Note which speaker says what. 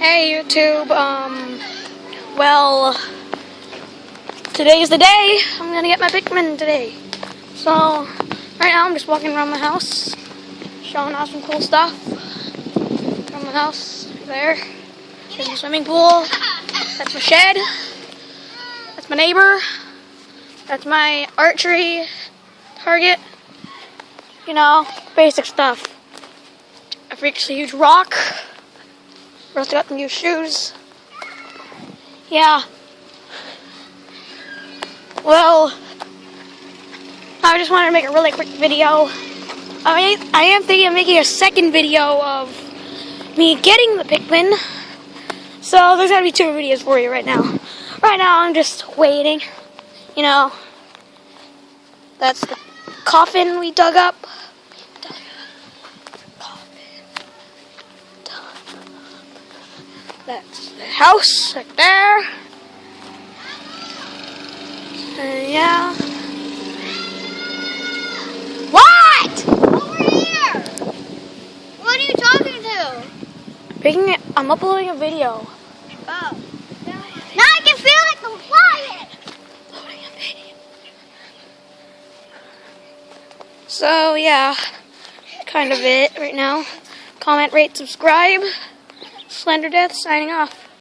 Speaker 1: Hey YouTube, well, today's the day. I'm gonna get my Pikmin today. So, right now I'm just walking around my house, showing off some cool stuff from my house. There, there's a swimming pool, that's my shed, that's my neighbor, that's my archery target, you know, basic stuff. A freakishly huge rock. First I got some new shoes. Yeah. Well, I just wanted to make a really quick video. I am thinking of making a second video of me getting the Pikmin. So there's gotta be two videos for you right now. Right now I'm just waiting. You know, that's the coffin we dug up. That's the house right there. Yeah. What?
Speaker 2: Over here! What are you talking to?
Speaker 1: I'm uploading a video.
Speaker 2: Oh. Now I can feel like I'm flying!
Speaker 1: Uploading a video. So, yeah. Kind of it right now. Comment, rate, subscribe. Slender Death signing off.